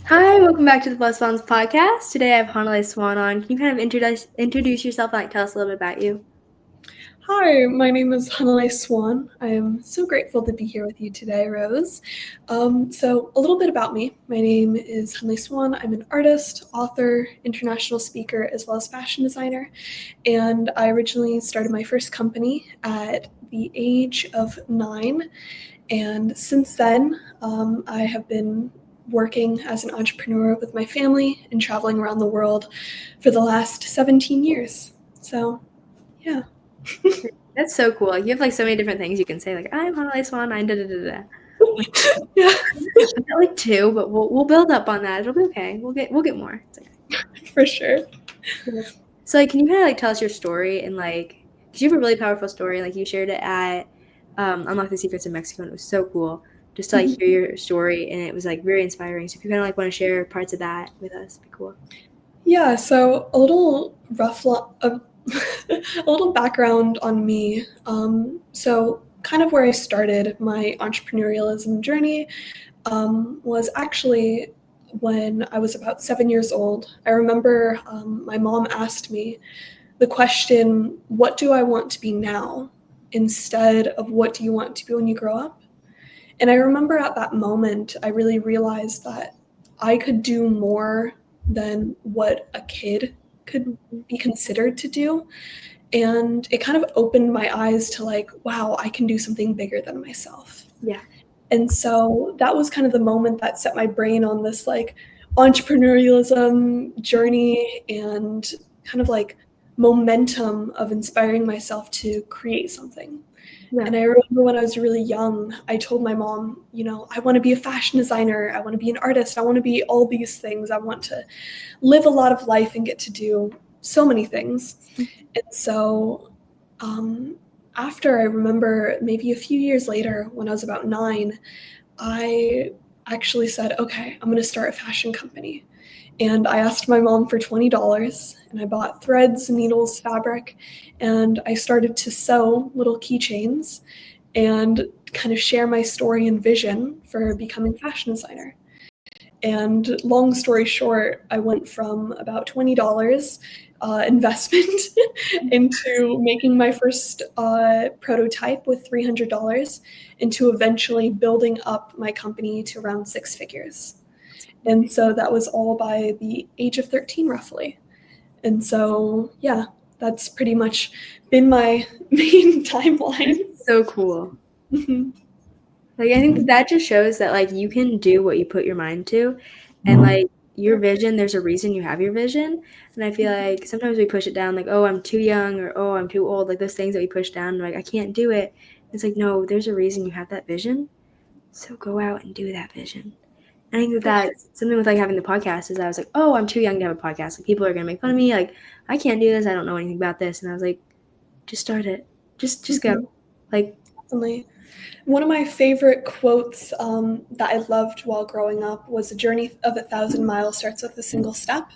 Hi, welcome back to the Swans podcast. Today I have Hanalei Swan on. Can you kind of introduce yourself and tell us a little bit about you? Hi, my name is Hanalei Swan. I am so grateful to be here with you today, Rose. So, a little bit about me. My name is Hanalei Swan. I'm an artist, author, international speaker, as well as fashion designer. And I originally started my first company at the age of 9. And since then, I have been working as an entrepreneur with my family and traveling around the world for the last 17 years. So, yeah. That's so cool. Like, you have so many different things you can say. Like, I'm Hanalei Swan. I'm da da da da. Yeah. I've got two, but we'll build up on that. It'll be okay. We'll get more. It's okay. For sure. So, can you kind of tell us your story and because you have a really powerful story. Like, you shared it at Unlock the Secrets of Mexico, and it was so cool just to hear your story, and it was very inspiring. So, if you kind of want to share parts of that with us, it'd be cool. Yeah. So a little a little background on me. So kind of where I started my entrepreneurialism journey was actually when I was about 7 years old. I remember my mom asked me the question, "What do I want to be now?" instead of "What do you want to be when you grow up?" And I remember at that moment, I really realized that I could do more than what a kid could be considered to do. And it kind of opened my eyes to wow, I can do something bigger than myself. Yeah. And so that was kind of the moment that set my brain on this entrepreneurialism journey and kind of momentum of inspiring myself to create something. Yeah. And I remember when I was really young, I told my mom, I want to be a fashion designer. I want to be an artist. I want to be all these things. I want to live a lot of life and get to do so many things. And so after I remember maybe a few years later, when I was about 9, I actually said, okay, I'm going to start a fashion company. And I asked my mom for $20 and I bought threads, needles, fabric, and I started to sew little keychains and kind of share my story and vision for becoming a fashion designer. And long story short, I went from about $20 investment into making my first prototype with $300 into eventually building up my company to around 6 figures. And so that was all by the age of 13, roughly. And so, yeah, that's pretty much been my main timeline. So cool. Mhm. I think that just shows that you can do what you put your mind to, and your vision. There's a reason you have your vision, and I feel like sometimes we push it down, oh, I'm too young, or oh, I'm too old. Those things that we push down, I can't do it. It's no, there's a reason you have that vision, so go out and do that vision. I think that's something with having the podcast is I was oh, I'm too young to have a podcast. People are gonna make fun of me. I can't do this. I don't know anything about this. And I was just start it. Just go. Definitely. One of my favorite quotes that I loved while growing up was, "A journey of 1,000 miles starts with a single step."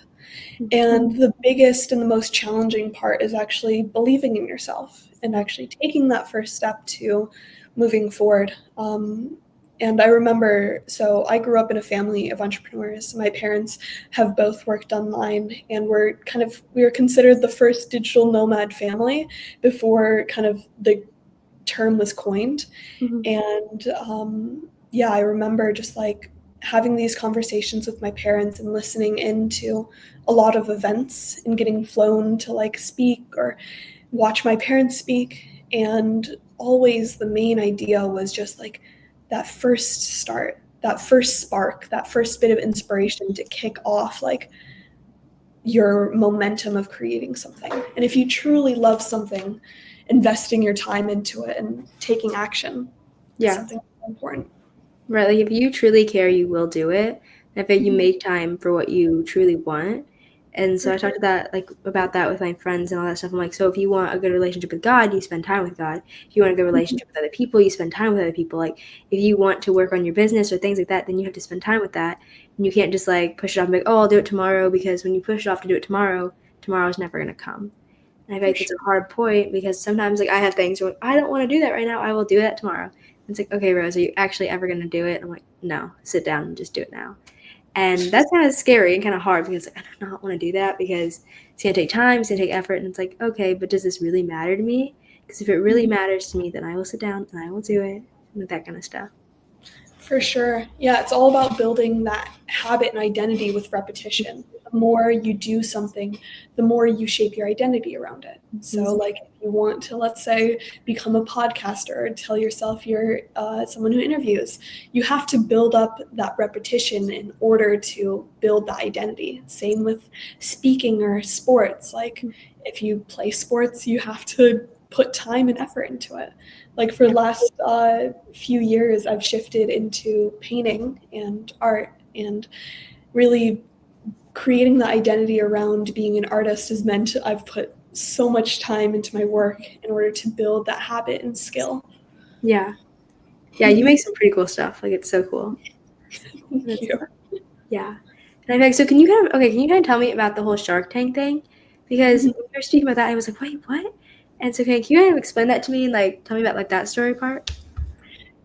And the biggest and the most challenging part is actually believing in yourself and actually taking that first step to moving forward. And I remember, so I grew up in a family of entrepreneurs. My parents have both worked online, and we were considered the first digital nomad family before kind of the term was coined. And yeah, I remember just having these conversations with my parents and listening into a lot of events and getting flown to speak or watch my parents speak. And always the main idea was just that first start, that first spark, that first bit of inspiration to kick off your momentum of creating something. And if you truly love something, investing your time into it and taking action is something important. Right, if you truly care, you will do it. And if you make time for what you truly want. And so I talked about that with my friends and all that stuff. I'm so if you want a good relationship with God, you spend time with God. If you want a good relationship with other people, you spend time with other people. If you want to work on your business or things like that, then you have to spend time with that. And you can't just push it off and oh, I'll do it tomorrow, because when you push it off to do it tomorrow's never going to come. And I feel it's a hard point, because sometimes I have things where I don't want to do that right now. I will do that tomorrow. It's okay, Rose, are you actually ever going to do it? I'm no, sit down and just do it now. And that's kind of scary and kind of hard because like, I do not want to do that because it's going to take time, it's going to take effort. And it's like, okay, but does this really matter to me? Because if it really matters to me, then I will sit down and I will do it and that kind of stuff. For sure. Yeah, it's all about building that habit and identity with repetition. The more you do something, the more you shape your identity around it. So, like, if you want to, let's say, become a podcaster or tell yourself you're someone who interviews, you have to build up that repetition in order to build that identity. Same with speaking or sports. Like, if you play sports, you have to put time and effort into it. Like for the last few years, I've shifted into painting and art, and really creating the identity around being an artist has meant I've put so much time into my work in order to build that habit and skill. Yeah. Yeah, you make some pretty cool stuff. Like, it's so cool. Thank That's you. fun. Yeah. And I'm like, so can you kind of tell me about the whole Shark Tank thing? Because when you were speaking about that, I was like, wait, what? And so can you kind of explain that to me and like tell me about like that story part?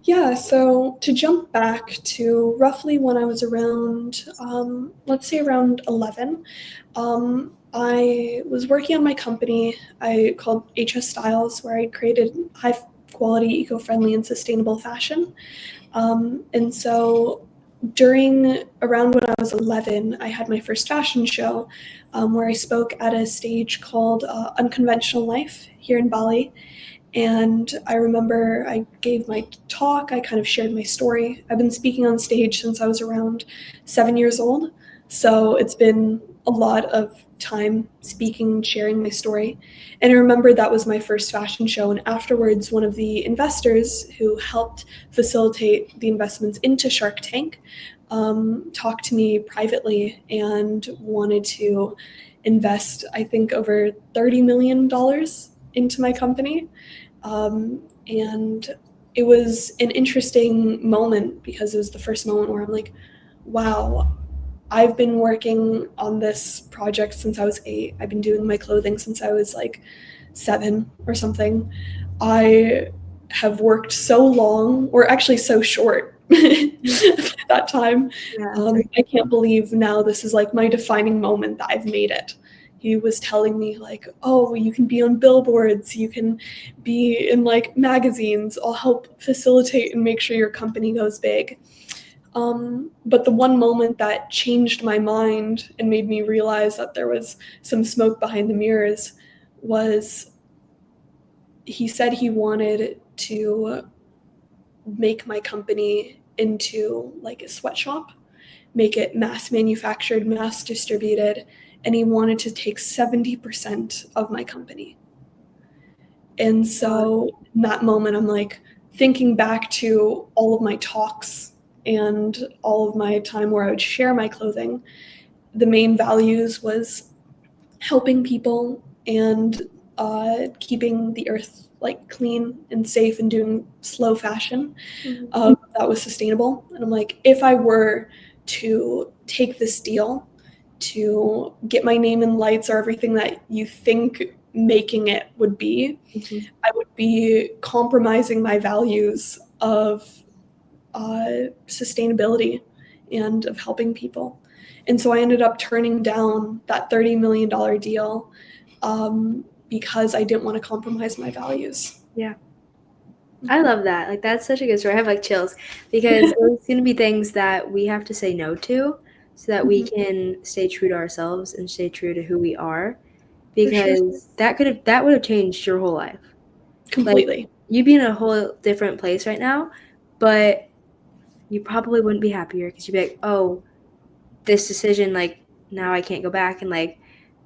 Yeah, so to jump back to roughly when I was around, let's say around 11, I was working on my company I called HS Styles, where I created high quality, eco friendly, and sustainable fashion. And so during around when I was 11, I had my first fashion show where I spoke at a stage called Unconventional Life here in Bali. And I remember I gave my talk, I kind of shared my story. I've been speaking on stage since I was around 7 years old. So it's been a lot of time speaking, sharing my story. And I remember that was my first fashion show. And afterwards, one of the investors who helped facilitate the investments into Shark Tank talked to me privately and wanted to invest, I think, over $30 million into my company. And it was an interesting moment because it was the first moment where I'm like, wow, I've been working on this project since I was 8. I've been doing my clothing since I was like 7 or something. I have worked so long, or actually so short at that time. Yeah. I can't believe now this is like my defining moment that I've made it. He was telling me like, oh, you can be on billboards, you can be in like magazines. I'll help facilitate and make sure your company goes big. But the one moment that changed my mind and made me realize that there was some smoke behind the mirrors was he said he wanted to make my company into like a sweatshop, make it mass manufactured, mass distributed, and he wanted to take 70% of my company. And so in that moment, I'm like thinking back to all of my talks and all of my time where I would share my clothing. The main values was helping people and keeping the earth like clean and safe and doing slow fashion that was sustainable. And I'm like, if I were to take this deal to get my name in lights or everything that you think making it would be, I would be compromising my values of sustainability and of helping people. And so I ended up turning down that $30 million deal because I didn't want to compromise my values. Yeah. I love that. Like, that's such a good story. I have like chills because there's going to be things that we have to say no to so that we can stay true to ourselves and stay true to who we are, For sure. because that would have changed your whole life. Like, Completely. you'd be in a whole different place right now, but you probably wouldn't be happier because you'd be like, oh, this decision, like, now I can't go back, and like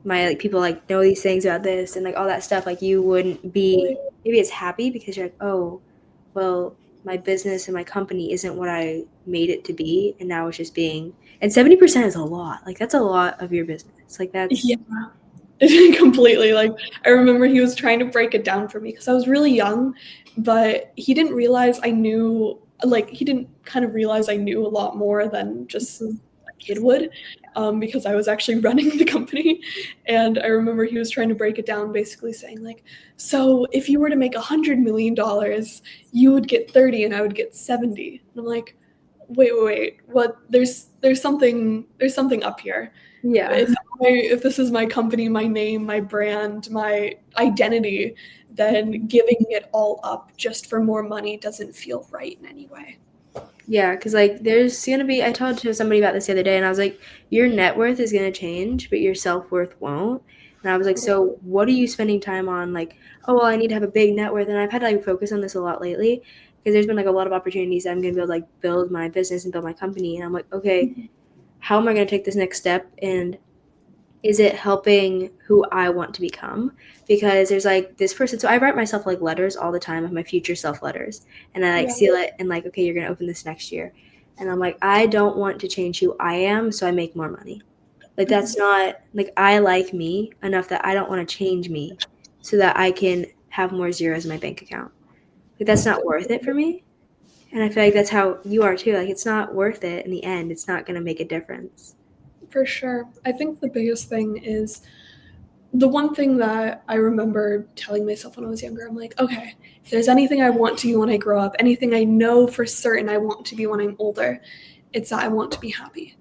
my like people like know these things about this and like all that stuff. Like, you wouldn't be maybe as happy because you're like, oh, well, my business and my company isn't what I made it to be, and now it's just being. And 70% is a lot. Like, that's a lot of your business. Like, that's Yeah. Completely. Like I remember he was trying to break it down for me because I was really young, but he didn't realize I knew, like he didn't kind of realize I knew a lot more than just a kid would, because I was actually running the company. And I remember he was trying to break it down, basically saying like, so if you were to make $100 million, you would get 30 and I would get 70. And I'm like, wait. What? There's something up here. Yeah. If this is my company, my name, my brand, my identity, then giving it all up just for more money doesn't feel right in any way. Yeah, because like there's gonna be. I talked to somebody about this the other day, and I was like, your net worth is gonna change, but your self worth won't. And I was like, so what are you spending time on? Like, oh well, I need to have a big net worth, and I've had to like focus on this a lot lately because there's been like a lot of opportunities that I'm gonna be able to like build my business and build my company, and I'm like, okay, how am I gonna take this next step? And is it helping who I want to become? Because there's like this person. So I write myself like letters all the time of my future self letters, and I like Yeah, seal it and like, okay, you're gonna open this next year, and I'm like, I don't want to change who I am, so I make more money. Like that's not like I like me enough that I don't want to change me, so that I can have more zeros in my bank account. Like that's not worth it for me. And I feel like that's how you are too. Like it's not worth it in the end. It's not gonna make a difference. for sure. I think the biggest thing is the one thing that I remember telling myself when I was younger. I'm like, okay, if there's anything I want to be when I grow up, anything I know for certain I want to be when I'm older, it's that I want to be happy.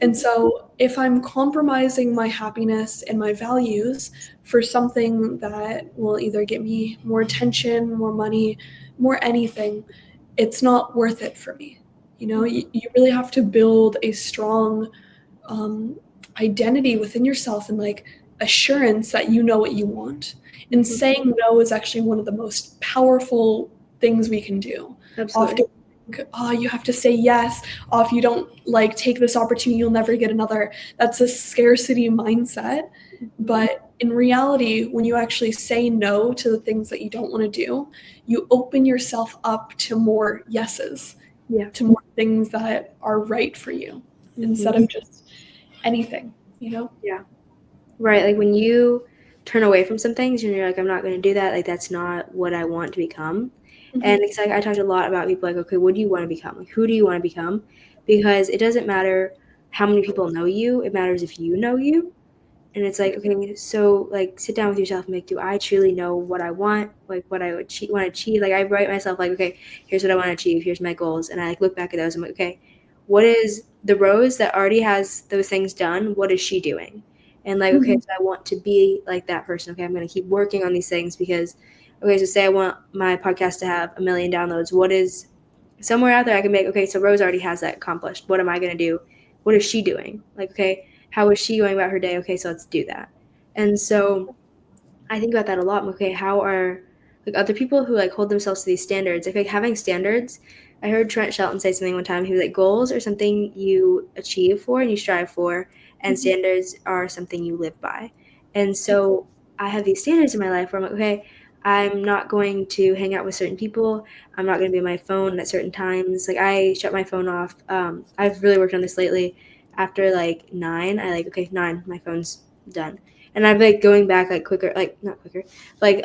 And so if I'm compromising my happiness and my values for something that will either get me more attention, more money, more anything, it's not worth it for me. You really have to build a strong um, identity within yourself and like assurance that you know what you want. And Mhm. saying no is actually one of the most powerful things we can do. Absolutely. Often, oh, you have to say yes. Oh, if you don't like take this opportunity, you'll never get another. That's a scarcity mindset. But in reality, when you actually say no to the things that you don't want to do, you open yourself up to more yeses, Yeah. to more things that are right for you instead Hmm. of just anything. Yeah. Right. Like when you turn away from some things and you're like, I'm not going to do that. Like that's not what I want to become. And Hmm. it's like I talked a lot about people like, okay, what do you want to become? Like, who do you want to become? Because it doesn't matter how many people know you. It matters if you know you. And it's like, okay, so like sit down with yourself and like, do I truly know what I want? Like what I would want to achieve? Like I write myself like, okay, here's what I want to achieve. Here's my goals. And I like look back at those. I'm like, okay, what is the Rose that already has those things done? What is she doing? And like, okay, Hmm. so I want to be like that person. Okay, I'm going to keep working on these things because, okay, so say I want my podcast to have 1 million downloads. What is somewhere out there I can make, okay, so Rose already has that accomplished. What am I going to do? What is she doing? Like, okay, how is she going about her day? Okay, so let's do that. And so I think about that a lot. Okay, how are like other people who like hold themselves to these standards? I think having standards. I heard Trent Shelton say something one time. He was like, goals are something you achieve for and you strive for, and Hmm. standards are something you live by. And so I have these standards in my life where I'm like, okay, I'm not going to hang out with certain people. I'm not going to be on my phone at certain times. Like I shut my phone off. I've really worked on this lately. After like 9, I like, okay, 9, my phone's done, and I'm like going back like quicker, like not quicker, like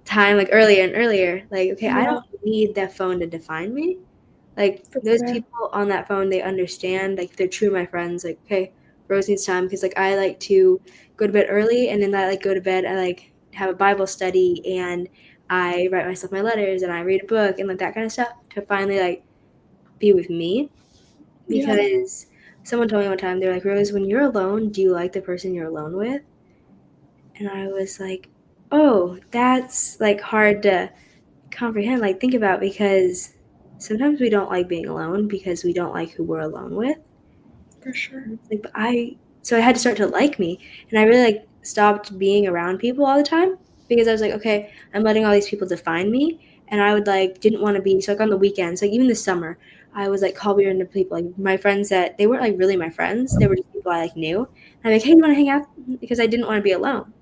time like earlier and earlier. Like okay, I Yeah, don't need that phone to define me. Like for those sure. people on that phone, they understand. Like they're true my friends. Like okay, Rose needs time because like I like to go to bed early, and then I like go to bed. I like have a Bible study, and I write myself my letters, and I read a book, and like that kind of stuff to finally like be with me. Yeah, Because someone told me one time they're like, Rose, when you're alone, do you like the person you're alone with? And I was like, oh, that's like hard to comprehend, like think about because sometimes we don't like being alone because we don't like who we're alone with. for sure. And it's like, but so I had to start to like me, and I really like stopped being around people all the time because I was like, okay, I'm letting all these people define me, and I would like didn't want to be so like on the weekends, like even this summer, I was like call random people, like my friends that they weren't like really my friends, they were just people I like knew. And I'm like, hey, you want to hang out? Because I didn't want to be alone.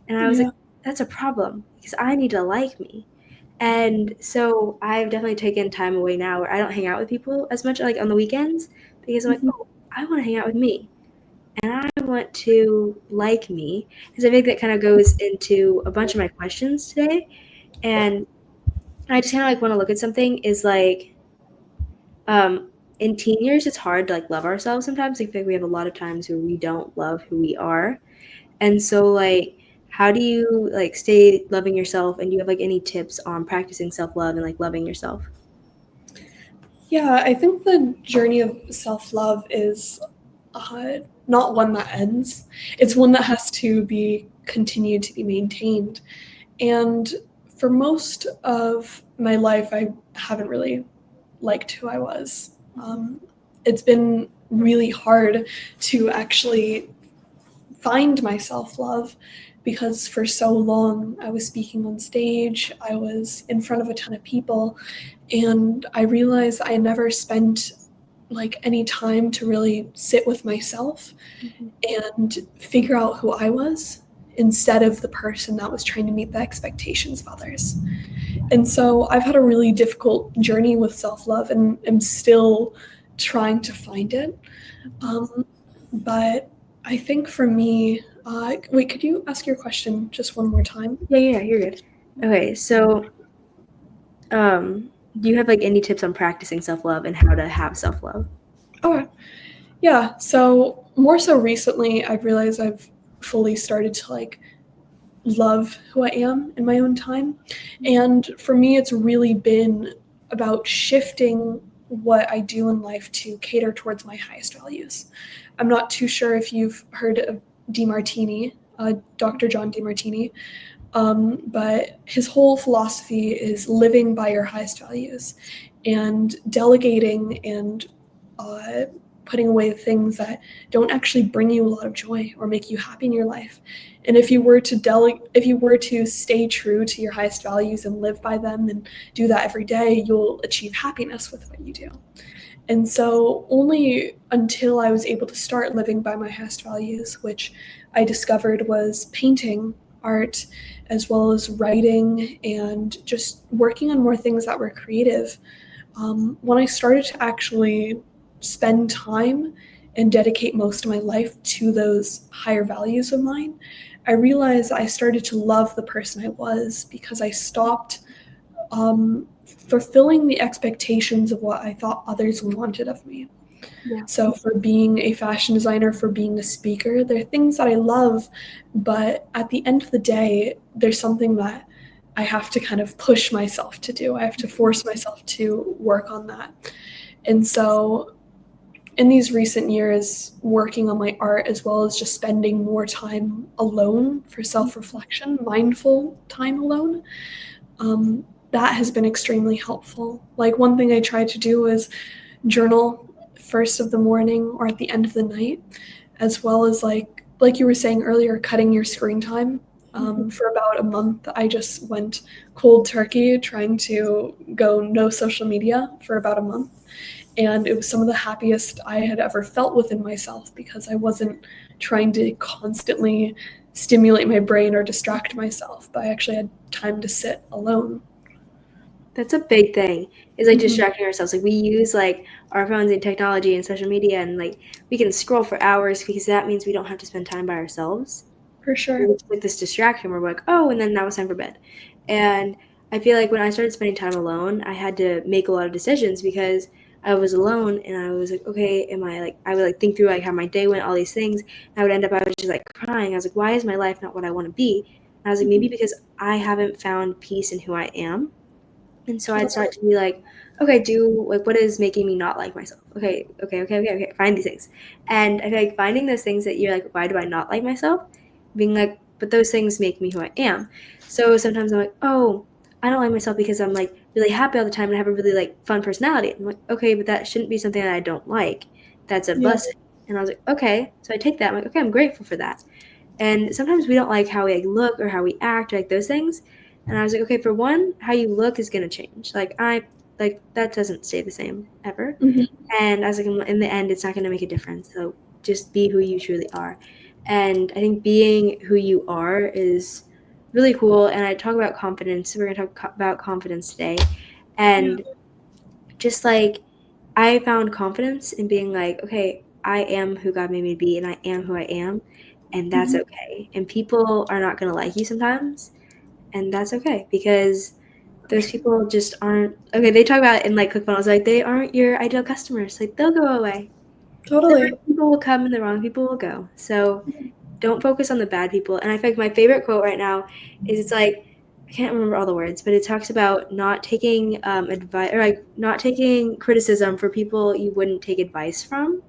And I was like, Yeah. that's a problem because I need to like me. And so I've definitely taken time away now where I don't hang out with people as much like on the weekends because I'm like, Hmm. oh, I want to hang out with me and I want to like me. Because I think that kind of goes into a bunch of my questions today. And I just kind of like want to look at something is like, in teen years, it's hard to like love ourselves sometimes. I think we have a lot of times where we don't love who we are. And so, like, how do you like stay loving yourself? And do you have like any tips on practicing self love and like loving yourself? Yeah, I think the journey of self love is not one that ends. It's one that has to be continued to be maintained. And for most of my life, I haven't really liked who I was. It's been really hard to actually find my self love because for so long I was speaking on stage, I was in front of a ton of people, and I realized I never spent like any time to really sit with myself and figure out who I was instead of the person that was trying to meet the expectations of others. And so I've had a really difficult journey with self love and am still trying to find it. Um, but I think for me, wait, could you ask your question just one more time? Yeah, you're good. Okay, so do you have like any tips on practicing self-love and how to have self-love? Okay. Yeah. So more so recently, I've realized I've fully started to like love who I am in my own time. And for me, it's really been about shifting what I do in life to cater towards my highest values. I'm not too sure if you've heard of DeMartini, Dr. John DeMartini, but his whole philosophy is living by your highest values and delegating and uh, putting away things that don't actually bring you a lot of joy or make you happy in your life. And if you were to if you were to stay true to your highest values and live by them and do that every day, you'll achieve happiness with what you do. And so, only until I was able to start living by my highest values, which I discovered was painting, art, as well as writing, and just working on more things that were creative, when I started to actually spend time and dedicate most of my life to those higher values of mine, I realized I started to love the person I was because I stopped fulfilling the expectations of what I thought others wanted of me. Yeah. So, for being a fashion designer, for being a speaker, there are things that I love, but at the end of the day, there's something that I have to kind of push myself to do. I have to force myself to work on that. And so, in these recent years, working on my art as well as just spending more time alone for self reflection, mindful time alone, that has been extremely helpful. Like, one thing I try to do is journal first of the morning or at the end of the night, as well as like you were saying earlier, cutting your screen time. For about a month, I just went cold turkey, trying to go no social media for about a month. And it was some of the happiest I had ever felt within myself because I wasn't trying to constantly stimulate my brain or distract myself, but I actually had time to sit alone. That's a big thing. Is like Hmm. distracting ourselves. Like we use like our phones and technology and social media and like we can scroll for hours because that means we don't have to spend time by ourselves. For sure. It's like this distraction where we're like, oh, and then now it's time for bed. And I feel like when I started spending time alone, I had to make a lot of decisions because I was alone and I was like, okay, am I like, I would like think through like how my day went, all these things. And I would end up, I was just like crying. I was like, why is my life not what I want to be? And I was like, maybe because I haven't found peace in who I am. And so I'd Totally. start to be like, okay, do like what is making me not like myself? Okay. Find these things. And I feel like finding those things that you're like, why do I not like myself? Being like, but those things make me who I am. So sometimes I'm like, oh, I don't like myself because I'm like really happy all the time and I have a really like fun personality. I'm like, okay, but that shouldn't be something that I don't like. That's a Yeah. blessing. And I was like, okay. So I take that. I'm like, okay, I'm grateful for that. And sometimes we don't like how we like look or how we act, or, like those things. And I was like, okay, for one, how you look is gonna change. Like I like that doesn't stay the same ever. Hmm. And I was like, in the end, it's not gonna make a difference. So just be who you truly are. And I think being who you are is really cool. And I talk about confidence. We're gonna talk about confidence today. Yeah. And just like I found confidence in being like, okay, I am who God made me to be, and I am who I am, and that's Hmm. okay. And people are not gonna like you sometimes, and that's okay because For those sure. people just aren't okay. They talk about it in like ClickFunnels, like they aren't your ideal customers. Like they'll go away. The Totally. right people will come and the wrong people will go. So don't focus on the bad people. And I think my favorite quote right now is it's like can't remember all the words, but it talks about not taking advice, or like not taking criticism for people you wouldn't take advice from.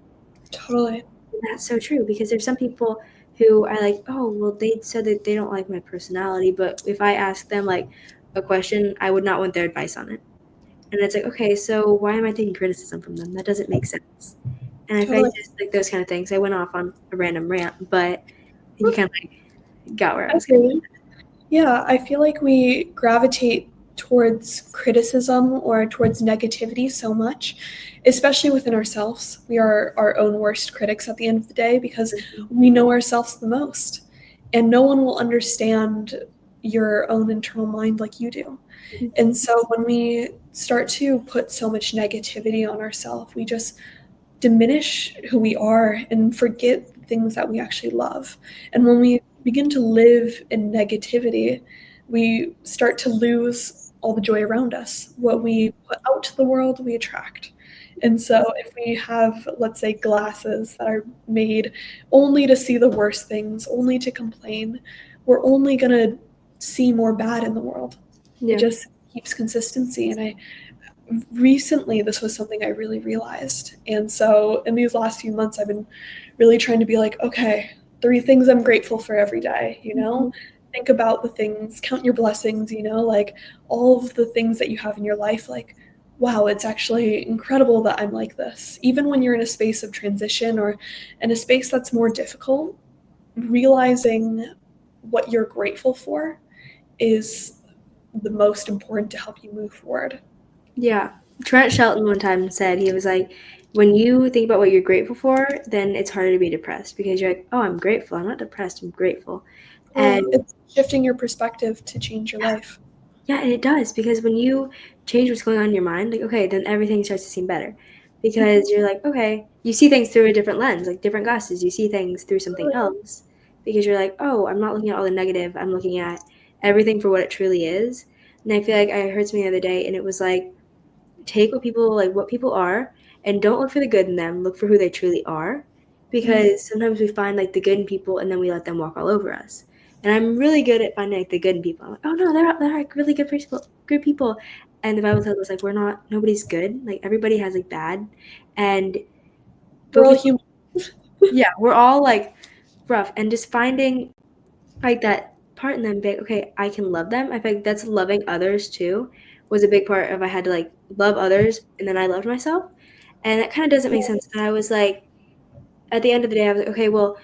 Totally. And that's so true, because there's some people who are like, oh, well, they said that they don't like my personality, but if I ask them like a question, I would not want their advice on it. And it's like, okay, so why am I taking criticism from them? That doesn't make sense. And I Totally. think just like those kind of things. I went off on a random rant, but you kind of like got where I I was going. agree. Yeah, I feel like we gravitate towards criticism or towards negativity so much, especially within ourselves. We are our own worst critics at the end of the day because we know ourselves the most. And no one will understand your own internal mind like you do. And so when we start to put so much negativity on ourselves, we just diminish who we are and forget things that we actually love. And when we begin to live in negativity, we start to lose all the joy around us. What we put out to the world, we attract. And so if we have, let's say, glasses that are made only to see the worst things, only to complain, we're only going to see more bad in the world. It Yeah. just keeps consistency. And I recently this was something I really realized. And so in these last few months, I've been really trying to be like, okay, 3 things I'm grateful for every day, think about the things, count your blessings, like all of the things that you have in your life, like, wow, it's actually incredible that I'm like this. Even when you're in a space of transition or in a space that's more difficult, realizing what you're grateful for is the most important to help you move forward. Yeah. Trent Shelton one time said, he was like, when you think about what you're grateful for, then it's harder to be depressed, because you're like, oh, I'm grateful. I'm not depressed. I'm grateful. And It's shifting your perspective to change your life. yeah, and it does, because when you change what's going on in your mind, like, okay, then everything starts to seem better, because you're like, okay, you see things through a different lens, like different glasses. You see things through something else, because you're like, oh, I'm not looking at all the negative. I'm looking at everything for what it truly is. And I feel like I heard something the other day, and it was like, take what people are, and don't look for the good in them, look for who they truly are, because sometimes we find like the good in people and then we let them walk all over us. And I'm really good at finding like the good in people. I'm like, oh no, they're like really good people. And the Bible tells us like nobody's good, like everybody has like bad, and We're all focus. human. Yeah, we're all like rough, and just finding like that part in them, be like, okay, I can love them. I think that's loving others too, was a big part of, I had to like love others and then I loved myself. And that kind of doesn't make sense. But I was like, at the end of the day, I was like, okay, well,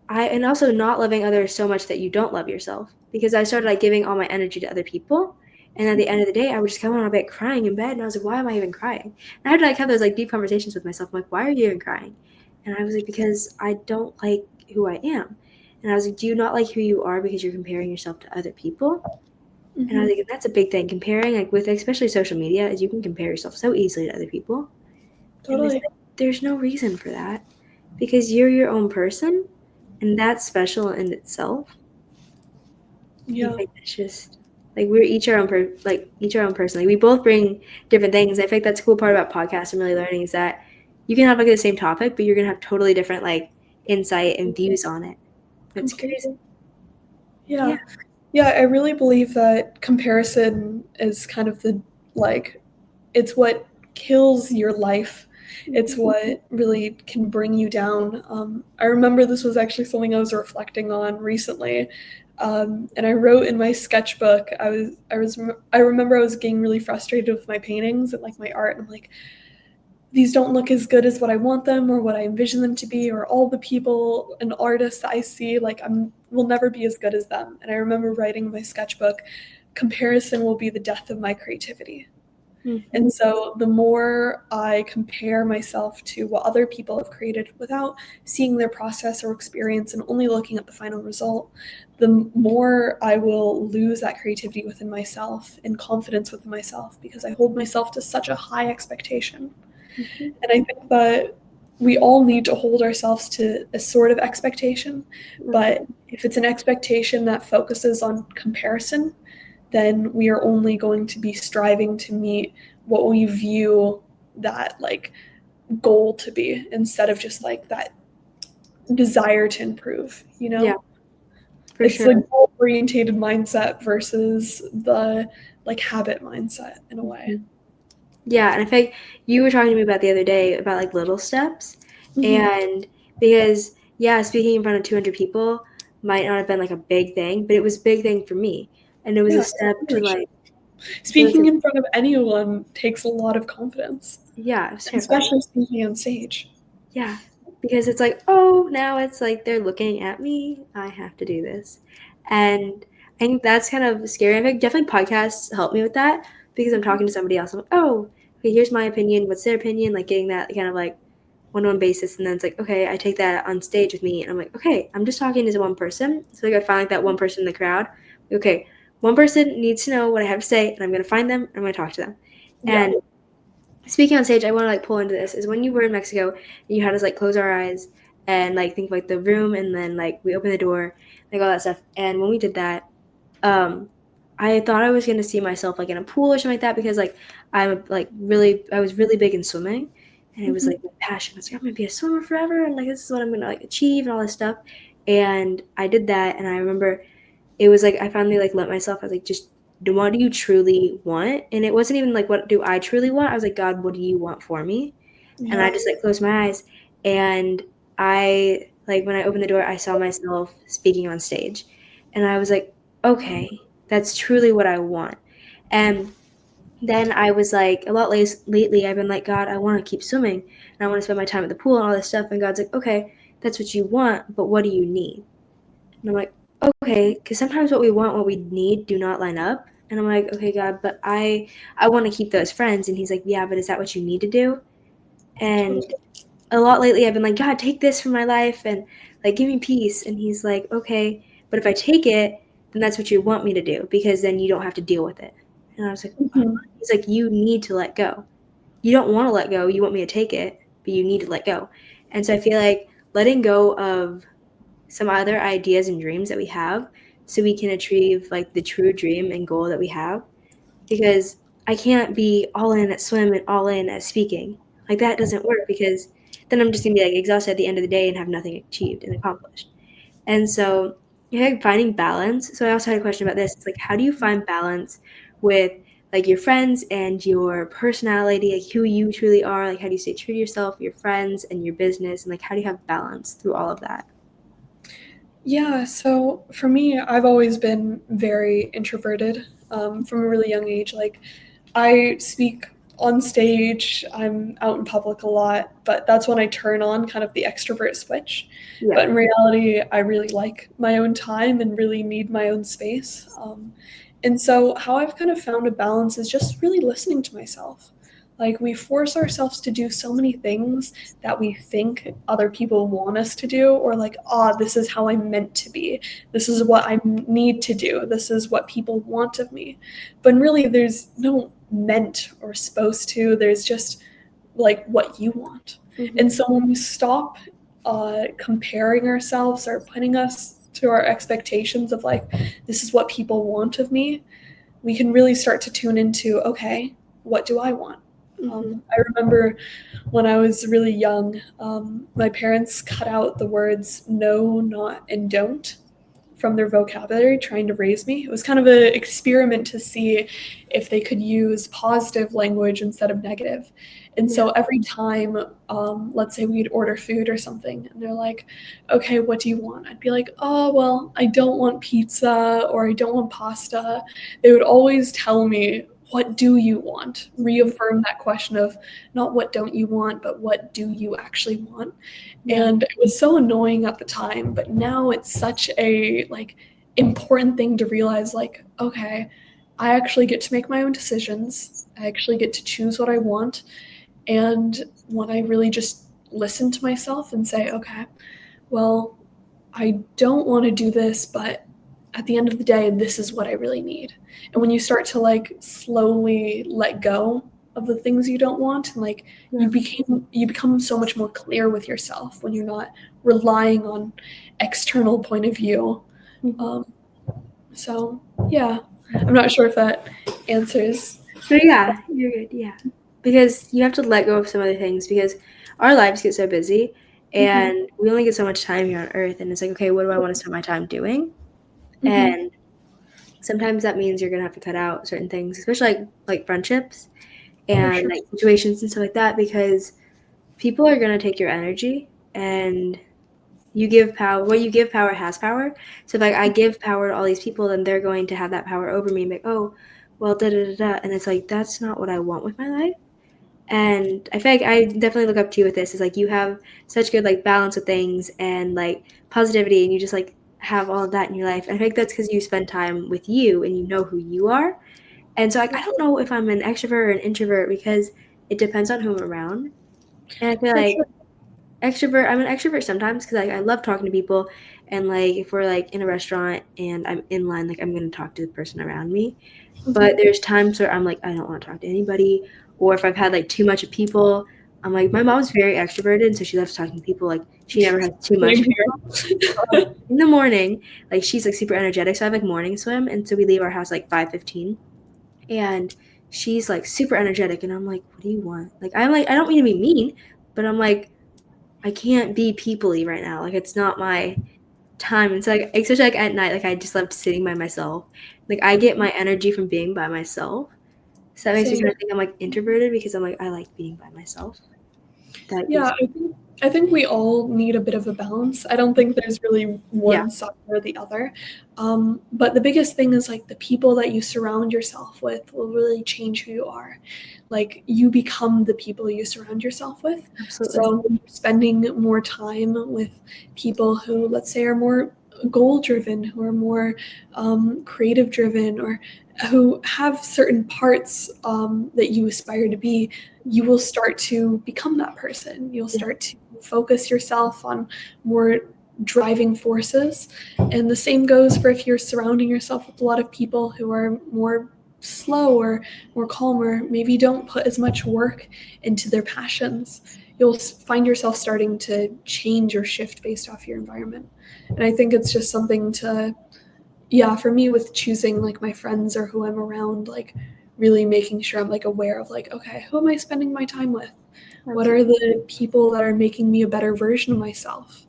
and also not loving others so much that you don't love yourself, because I started like giving all my energy to other people. And at the end of the day, I would just come on a bit crying in bed, and I was like, why am I even crying? And I had to like have those like deep conversations with myself. I'm like, why are you even crying? And I was like, because I don't like who I am. And I was like, do you not like who you are because you're comparing yourself to other people? And I was like, that's a big thing. Comparing, like with especially social media, is you can compare yourself so easily to other people. And it's Totally. like, there's no reason for that, because you're your own person, and that's special in itself. I Yeah. think it's just like we're each our own each our own person. Like we both bring different things. I think that's a cool part about podcasts I'm really learning, is that you can have like the same topic, but you're gonna have totally different like insight and views on it. It's crazy. Completely. Yeah. Yeah. Yeah, I really believe that comparison is kind of the like it's what kills your life. It's what really can bring you down. I remember this was actually something I was reflecting on recently, and I wrote in my sketchbook. I remember I was getting really frustrated with my paintings and like my art. And I'm like, these don't look as good as what I want them or what I envision them to be, or all the people and artists that I see, like I'm will never be as good as them. And I remember writing in my sketchbook, comparison will be the death of my creativity. Mm-hmm. And so the more I compare myself to what other people have created without seeing their process or experience and only looking at the final result, the more I will lose that creativity within myself and confidence within myself, because I hold myself to such a high expectation. Mm-hmm. And I think that we all need to hold ourselves to a sort of expectation. But if it's an expectation that focuses on comparison, then we are only going to be striving to meet what we view that like goal to be, instead of just like that desire to improve, Yeah. For It's sure. the goal-orientated mindset versus the, like, habit mindset in a way. Mhm. Yeah, and I think you were talking to me about the other day about like little steps, Mhm. and because yeah, speaking in front of 200 people might not have been like a big thing, but it was a big thing for me, and it was a Yeah, step to sure. like feel like Speaking in front of anyone takes a lot of confidence, yeah, it was and terrifying. especially speaking on stage. Yeah, because it's like, oh, now it's like they're looking at me. I have to do this. And I think that's kind of scary. I think definitely podcasts help me with that because I'm talking to somebody else. I'm like, oh, okay, here's my opinion. What's their opinion? Like getting that kind of like one-on-one basis. And then it's like, okay, I take that on stage with me. And I'm like, okay, I'm just talking to one person. So like I find like that one person in the crowd. Okay, one person needs to know what I have to say, and I'm going to find them. And I'm going to talk to them. Yeah. And speaking on stage, I want to like pull into this is when you were in Mexico and you had us like close our eyes and like think of, like the room and then like we open the door, like all that stuff. And when we did that, um, I thought I was gonna see myself like in a pool or something like that because like I was really big in swimming and it was Mhm. like my passion. I was like, I'm gonna be a swimmer forever and like this is what I'm gonna like achieve and all this stuff. And I did that and I remember it was like I finally like let myself. I was like, just what do you truly want? And it wasn't even like what do I truly want. I was like, God, what do you want for me? And I Yeah. just like closed my eyes, and I like when I opened the door, I saw myself speaking on stage, and I was like, okay, that's truly what I want. And then I was like, a lot lately, I've been like, God, I want to keep swimming, and I want to spend my time at the pool and all this stuff. And God's like, okay, that's what you want, but what do you need? And I'm like, okay, because sometimes what we want, what we need, do not line up. And I'm like, okay, God, but I want to keep those friends. And He's like, yeah, but is that what you need to do? And Totally. a lot lately, I've been like, God, take this from my life and like give me peace. And He's like, okay, but if I take it, then that's what you want me to do because then you don't have to deal with it. And I was like, what? Mhm. He's like, you need to let go. You don't want to let go. You want me to take it, but you need to let go. And so I feel like letting go of some other ideas and dreams that we have so we can achieve like the true dream and goal that we have because I can't be all in at swim and all in at speaking. Like that doesn't work because then I'm just gonna be like exhausted at the end of the day and have nothing achieved and accomplished. And so I think finding balance. So I also had a question about this. It's like how do you find balance with like your friends and your personality, like who you truly are, like how do you stay true to yourself, your friends and your business, and like how do you have balance through all of that? Yeah, so for me, I've always been very introverted from a really young age. Like, I speak on stage, I'm out in public a lot, but that's when I turn on kind of the extrovert switch. Yeah. But in reality, I really like my own time and really need my own space. And so, how I've kind of found a balance is just really listening to myself. Like, we force ourselves to do so many things that we think other people want us to do, or like, this is how I'm meant to be. This is what I need to do. This is what people want of me. But really, there's no meant or supposed to. There's just like what you want. Hmm. And so when we stop comparing ourselves or putting us to our expectations of like, this is what people want of me, we can really start to tune into, okay, what do I want? Hmm. I remember when I was really young, my parents cut out the words no, not, and don't from their vocabulary trying to raise me. It was kind of an experiment to see if they could use positive language instead of negative. And Yeah. so every time, let's say we'd order food or something, and they're like, okay, what do you want? I'd be like, oh, well, I don't want pizza or I don't want pasta. They would always tell me, what do you want? Reaffirm that question of not what don't you want, but what do you actually want? Yeah. And it was so annoying at the time, but now it's such a like important thing to realize like, okay, I actually get to make my own decisions. I actually get to choose what I want. And when I really just listen to myself and say, okay, well, I don't want to do this, but at the end of the day, this is what I really need. And when you start to like slowly let go of the things you don't want, and like Yeah. you become so much more clear with yourself when you're not relying on external point of view. Hmm. Um, so yeah, I'm not sure if that answers. No, yeah, you're good. Yeah, because you have to let go of some other things because our lives get so busy Mhm. and we only get so much time here on Earth. And it's like, okay, what do I want to spend my time doing? And sometimes that means you're gonna have to cut out certain things, especially like friendships For and sure. like situations and stuff like that, because people are gonna take your energy, and you give power. What you give power has power. So if like I give power to all these people, then they're going to have that power over me and be like, oh, well, da da da da. And it's like that's not what I want with my life. And I feel like I definitely look up to you with this. Is like you have such good like balance with things and like positivity, and you just like have all of that in your life. And I think that's because you spend time with you and you know who you are. And so like I don't know if I'm an extrovert or an introvert because it depends on who I'm around. And I feel For like sure. extrovert. I'm an extrovert sometimes because like I love talking to people, and like if we're like in a restaurant and I'm in line, like I'm gonna talk to the person around me. But there's times where I'm like I don't want to talk to anybody, or if I've had like too much of people, I'm like my mom's very extroverted, and so she loves talking to people. Like she never has too much Same people. But, like, here. in the morning, like she's like super energetic, so I have like morning swim, and so we leave our house like 5:15, and she's like super energetic, and I'm like, what do you want? Like I'm like I don't mean to be mean, but I'm like I can't be peoply right now. Like it's not my time. It's like especially like at night, like I just love sitting by myself. Like I get my energy from being by myself. So that makes me Same. kind of think I'm like introverted because I'm like I like being by myself. That Yeah, gives I think we all need a bit of a balance. I don't think there's really yeah, one side or the other. But the biggest thing is like the people that you surround yourself with will really change who you are. Like you become the people you surround yourself with. absolutely. So when you're spending more time with people who, let's say, are more goal driven, who are more creative driven, or who have certain parts that you aspire to be, you will start to become that person. You'll Yeah, start to focus yourself on more driving forces. And the same goes for if you're surrounding yourself with a lot of people who are more slow or more calm, or maybe don't put as much work into their passions. You'll find yourself starting to change or shift based off your environment. And I think it's just something to, yeah, for me with choosing like my friends or who I'm around, like really making sure I'm like aware of like, okay, who am I spending my time with? What absolutely. are the people that are making me a better version of myself?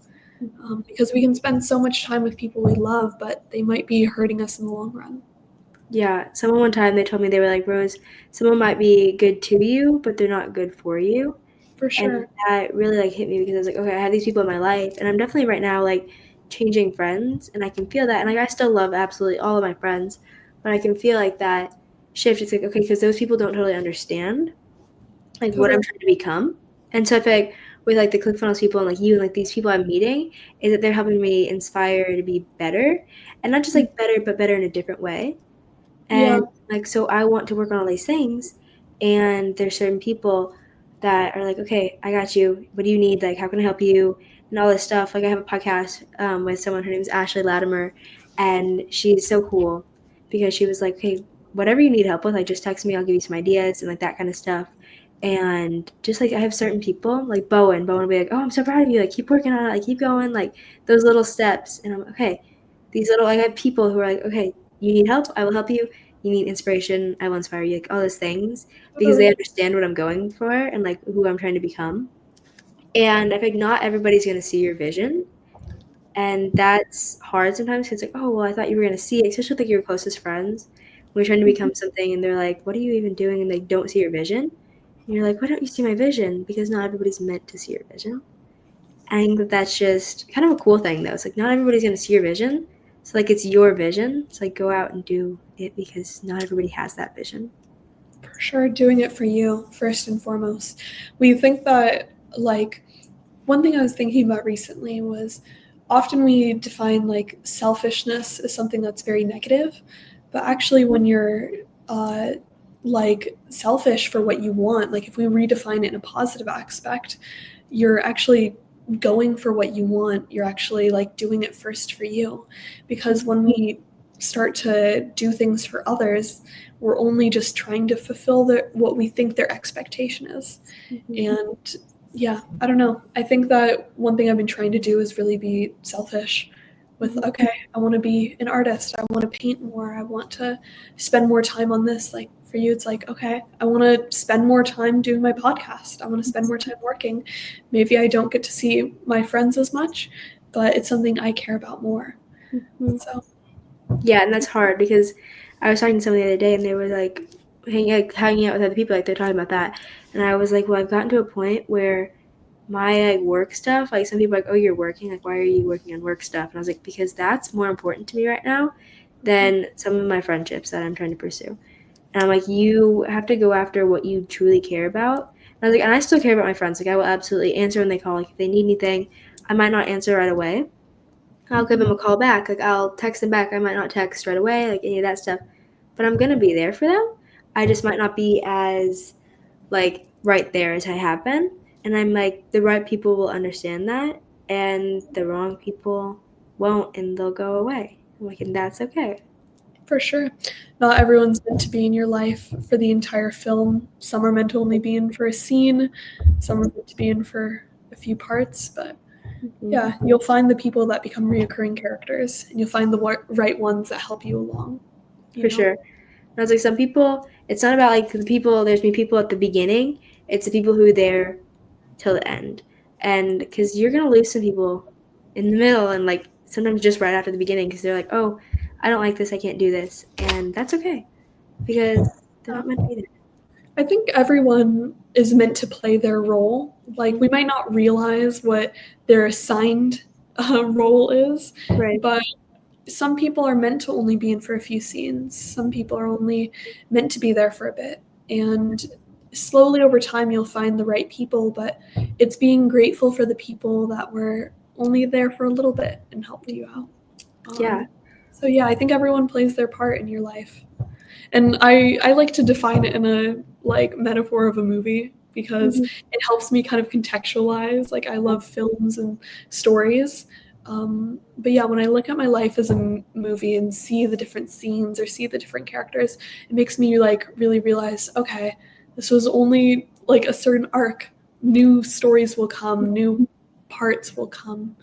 Because we can spend so much time with people we love, but they might be hurting us in the long run. Yeah, someone one time they told me they were like Rose, someone might be good to you, but they're not good for you. For And sure. that really like hit me because I was like, okay, I have these people in my life, and I'm definitely right now like changing friends, and I can feel that. And like I still love absolutely all of my friends, but I can feel like that shift. It's like okay, because those people don't totally understand like what I'm Totally. trying to become, and so I feel like with like the ClickFunnels people and like you and like these people I'm meeting, is that they're helping me inspire to be better, and not just like better, but better in a different way. Yeah. And like, so I want to work on all these things. And there's certain people that are like, okay, I got you. What do you need? Like, how can I help you? And all this stuff. Like, I have a podcast with someone. Her name is Ashley Latimer. And she's so cool because she was like, hey, whatever you need help with, like, just text me. I'll give you some ideas and like that kind of stuff. And just like, I have certain people like Bowen. Bowen will be like, oh, I'm so proud of you. Like, keep working on it. Like, keep going. Like, those little steps. And I'm like, okay. These little, like, I have people who are like, okay, you need help, I will help you. You need inspiration, I will inspire you. Like all those things because they Totally. understand what I'm going for and like who I'm trying to become. And I think not everybody's going to see your vision. And that's hard sometimes because, like, oh, well, I thought you were going to see it, especially with like your closest friends when you're trying to become something and they're like, what are you even doing? And they don't see your vision. And you're like, why don't you see my vision? Because not everybody's meant to see your vision. I think that that's just kind of a cool thing, though. It's like not everybody's going to see your vision. So, like, it's your vision. It's like go out and do it because not everybody has that vision. For sure. Doing it for you, first and foremost. We think that, like, one thing I was thinking about recently was often we define like selfishness as something that's very negative, but actually, when you're uh, like selfish for what you want, like if we redefine it in a positive aspect, you're actually going for what you want. You're actually like doing it first for you. Because when we start to do things for others, we're only just trying to fulfill what we think their expectation is. Mhm. And yeah, I don't know. I think that one thing I've been trying to do is really be selfish with, Mhm. okay, I want to be an artist. I want to paint more. I want to spend more time on this. Like for you, it's like, okay, I want to spend more time doing my podcast. I want to spend more time working. Maybe I don't get to see my friends as much, but it's something I care about more. Mhm. So Yeah, and that's hard because I was talking to someone the other day and they were like hanging out with other people, like they're talking about that. And I was like, well, I've gotten to a point where my like work stuff, like some people are like, oh, you're working, like why are you working on work stuff? And I was like, because that's more important to me right now than some of my friendships that I'm trying to pursue. And I'm like, you have to go after what you truly care about. And I was like, and I still care about my friends. Like I will absolutely answer when they call. Like if they need anything, I might not answer right away. I'll give them a call back. Like I'll text them back. I might not text right away, like any of that stuff. But I'm gonna be there for them. I just might not be as like right there as I have been. And I'm like, the right people will understand that and the wrong people won't and they'll go away. I'm like, and that's okay. For sure. Not everyone's meant to be in your life for the entire film. Some are meant to only be in for a scene, some are meant to be in for a few parts, but Hmm. yeah, you'll find the people that become reoccurring characters, and you'll find the right ones that help you along, you For know? sure. And I was like, some people, it's not about like the people, there's me people at the beginning, it's the people who are there till the end. And because you're going to lose some people in the middle and like sometimes just right after the beginning because they're like, oh, I don't like this, I can't do this. And that's okay because they're not meant to be I think everyone is meant to play their role. Like, there. we might not realize what their assigned role is, Right. but some people are meant to only be in for a few scenes. Some people are only meant to be there for a bit. And slowly over time, you'll find the right people, but it's being grateful for the people that were only there for a little bit and helped you out. Yeah. So, yeah, I think everyone plays their part in your life. And I like to define it in a like metaphor of a movie because Hmm. it helps me kind of contextualize. Like I love films and stories, but yeah, when I look at my life as a movie and see the different scenes or see the different characters, it makes me like really realize, okay, this was only like a certain arc. New stories will come, new parts will come.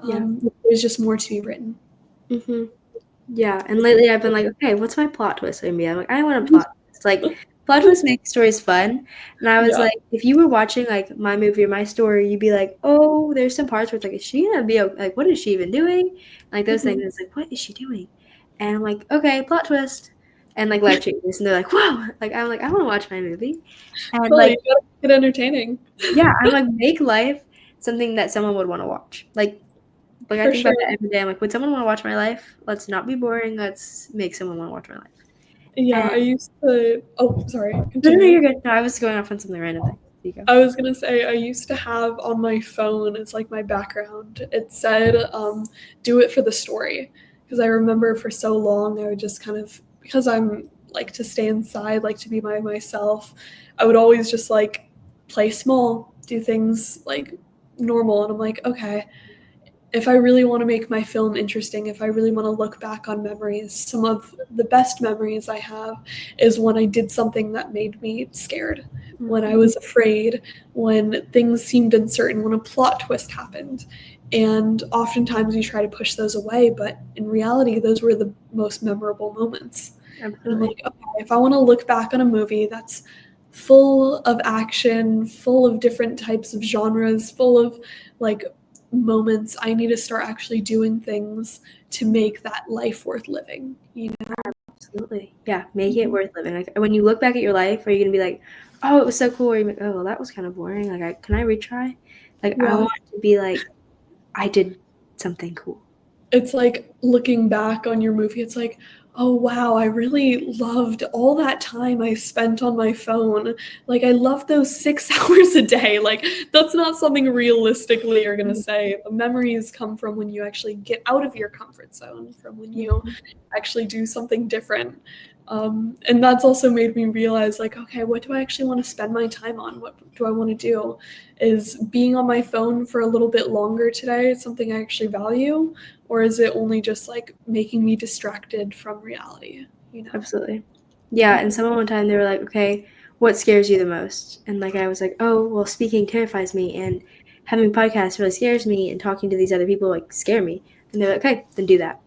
Yeah. There's just more to be written. Hmm. Yeah, and lately I've been like, okay, what's my plot twist gonna be? I'm like, I want a plot twist. Like, plot twists make stories fun. And I was Yeah. like, if you were watching like my movie or my story, you'd be like, oh, there's some parts where it's like, is she gonna be like, what is she even doing? Like those things. Mhm. It's like, what is she doing? And I'm like, okay, plot twist, and like life changes, and they're like, whoa, like I'm like, I want to watch my movie, and Well, like, you gotta make it entertaining. yeah, I'm like, make life something that someone would want to watch. Like I For think about sure. that every day. I'm like, would someone want to watch my life? Let's not be boring. Let's make someone want to watch my life. Yeah, And I used to. Oh, sorry, no, continue. you're good. No, I was going off on something random thing. There you go. I was gonna say I used to have on my phone as like my background. It said, "Do it for the story," because I remember for so long I would just kind of because I'm like to stay inside, like to be by myself. I would always just like play small, do things like normal, and I'm like, okay, if I really want to make my film interesting, if I really want to look back on memories, some of the best memories I have is when I did something that made me scared, when I Mhm. was afraid, when things seemed uncertain, when a plot twist happened. And oftentimes we try to push those away, but in reality, those were the most memorable moments. And I'm Absolutely. like, okay, if I want to look back on a movie that's full of action, full of different types of genres, full of like moments, I need to start actually doing things to make that life worth living. You know? Absolutely. Yeah. Make it Mhm. worth living. Like when you look back at your life, are you gonna be like, oh, it was so cool, or you like, oh, well, that was kind of boring. Like, can I retry? Like, I Yeah. want to be like, I did something cool. It's like looking back on your movie, it's like, oh wow, I really loved all that time I spent on my phone. Like, I loved those 6 hours a day. Like, that's not something realistically you're gonna say. The memories come from when you actually get out of your comfort zone, from when you Mhm. actually do something different. And that's also made me realize, like, okay, what do I actually want to spend my time on? What do I want to do? Is being on my phone for a little bit longer today something I actually value? Or is it only just like making me distracted from reality, you know? Absolutely. Yeah, and someone one time they were like, "Okay, what scares you the most?" And like I was like, "Oh, well, speaking terrifies me, and having podcasts really scares me, and talking to these other people like scare me." And they're like, "Okay, then do that."